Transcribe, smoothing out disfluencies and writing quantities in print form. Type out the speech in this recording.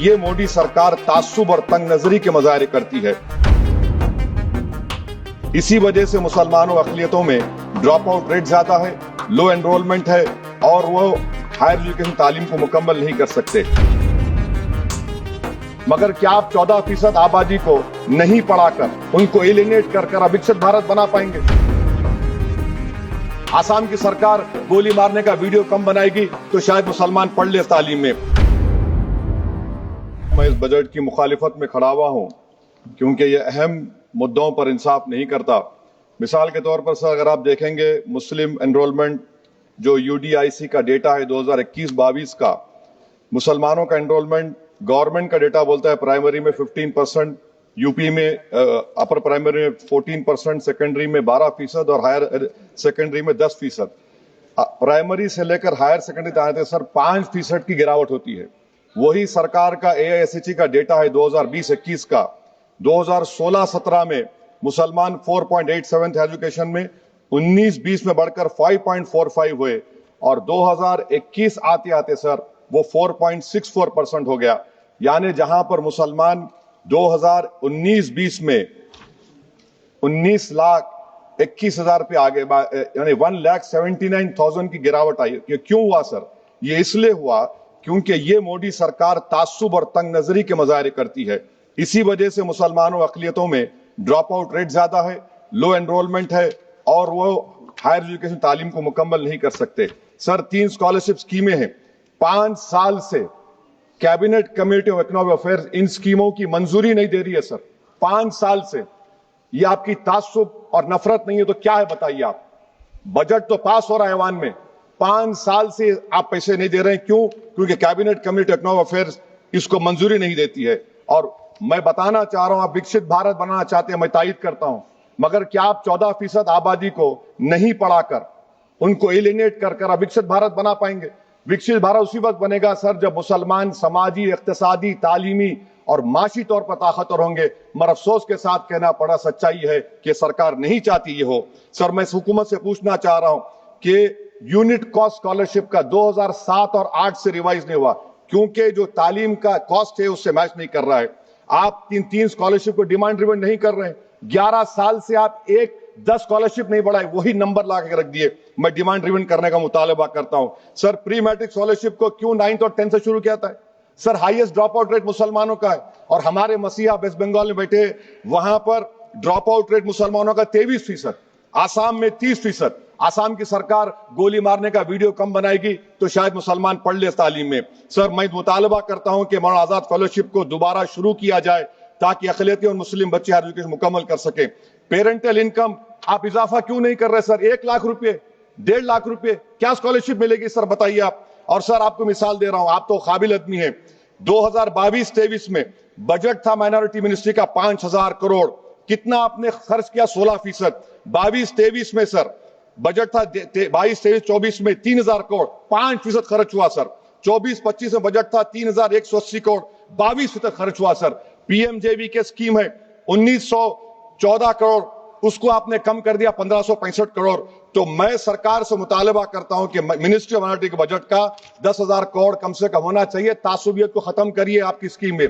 ये मोदी सरकार तासुब और तंग नजरी के मुजाहरे करती है। इसी वजह से मुसलमानों अक़लियतों में ड्रॉप आउट रेट ज्यादा है, लो एनरोलमेंट है और वो हायर एजुकेशन तालीम को मुकम्मल नहीं कर सकते। मगर क्या आप 14% आबादी को नहीं पढ़ाकर उनको एलिनेट कर अविकसित भारत बना पाएंगे? आसाम की सरकार गोली मारने का वीडियो कम बनाएगी तो शायद मुसलमान पढ़ ले तालीम में। मैं इस बजट की मुखालिफत में खड़ा हुआ हूं क्योंकि यह अहम मुद्दों पर इंसाफ नहीं करता। मिसाल के तौर पर सर, अगर आप देखेंगे मुस्लिम एनरोलमेंट जो UDIC का डेटा है 2021-22 का, मुसलमानों का एनरोलमेंट गवर्नमेंट का डेटा बोलता है प्राइमरी में 15%, यूपी में अपर प्राइमरी में 14%, सेकेंडरी में 12% और हायर सेकेंडरी में 10%। प्राइमरी से लेकर हायर सेकेंडरी तक आते सर 5% की गिरावट होती है। वही सरकार का AISHE का डेटा है 2020-21 का, 2016-17 में मुसलमान 4.87 थे एजुकेशन में, 19-20 में बढ़कर 5.45 हुए और 2021 आते आते सर वो 4.64% हो गया। यानी जहां पर मुसलमान 2019-20 में 19,21,000 पे आगे, यानी 1,79,000 की गिरावट आई। ये क्यों हुआ सर? ये इसलिए हुआ क्योंकि ये मोदी सरकार तासुब और तंग नजरी के मुजाहरे करती है। इसी वजह से मुसलमानों अक़लियतों में ड्रॉप आउट रेट ज्यादा है, लो एनरोलमेंट है और वो हायर एजुकेशन तालीम को मुकम्मल नहीं कर सकते। सर 3 स्कॉलरशिप स्कीमें हैं, 5 साल से cabinet committee of economic affairs in स्कीमों की मंजूरी नहीं दे रही है सर, 5 साल से। ये आपकी तासुब और नफरत नहीं है तो क्या है बताइए आप? बजट तो पास हो रहा है ऐवान में, 5 साल से आप पैसे नहीं दे रहे हैं। क्यों? क्योंकि cabinet committee of economic affairs इसको मंजूरी नहीं देती है। और मैं बताना चाह रहा हूं, आप विकसित भारत बनाना चाहते हैं, मैं तायद करता हूं, मगर क्या आप 14% आबादी को नहीं पढ़ाकर उनको एलिनेट कर अविकसित भारत बना पाएंगे? विकसित भारत उसी वक्त बनेगा सर जब मुसलमान समाजी, इक्तिसादी, तालीमी और माशी तौर पर ताकतवर होंगे। मगर अफसोस के साथ कहना पड़ा, सच्चाई है कि सरकार नहीं चाहती ये हो। सर मैं इस हुकूमत से पूछना चाह रहा हूं कि यूनिट कॉस्ट स्कॉलरशिप का 2007 और 8 से रिवाइज नहीं हुआ क्योंकि जो तालीम का कॉस्ट है उससे मैच नहीं कर रहा है। आप 3 स्कॉलरशिप को डिमांड ड्रिवन नहीं कर रहे हैं। 11 साल से आप 10 स्कॉलरशिप नहीं बढ़ाए, वही नंबर ला के रख दिए। मैं डिमांड ड्रिवन करने का मुतालबा करता हूं। सर प्री मैट्रिक स्कॉलरशिप को क्यों 9th और 10th से शुरू किया था? Sir highest drop out rate मुसलमानों का है और हमारे मसीहा वेस्ट बंगाल में बैठे, वहां पर ड्रॉप आउट रेट मुसलमानों का 23%, आसाम में 30%। आसाम की सरकार गोली मारने का वीडियो कम बनाएगी तो शायद मुसलमान पढ़ ले तालीम में। सर मैं मुतालबा करता हूं कि मौलाना आजाद फेलोशिप को दोबारा शुरू किया जाए ताकि अक़लियती और मुस्लिम बच्चे हायर एजुकेशन मुकम्मल कर सके। पेरेंटल इनकम आप इजाफा क्यों नहीं कर रहे सर? 1 लाख रुपए, 1.5 लाख रुपए क्या स्कॉलरशिप मिलेगी सर बताइए आप? और सर आपको मिसाल दे रहा हूं, आप तो काबिल आदमी है। 2022-23 में बजट था माइनॉरिटी मिनिस्ट्री का 5,000 करोड़, कितना आपने खर्च किया? 16%। 22-23 में सर बजट था 22-23-24 में 3,000 करोड़, 5% खर्च हुआ सर। 24-25 में बजट था 3,180 करोड़, 22% खर्च हुआ सर। PMJV स्कीम है 1,914 करोड़, उसको आपने कम कर दिया 1,565 करोड़। तो मैं सरकार से मुतालबा करता हूं कि मिनिस्ट्री ऑफ माइनॉरिटी के बजट का 10,000 करोड़ कम से कम होना चाहिए। तासुबियत को खत्म करिए आपकी स्कीम में।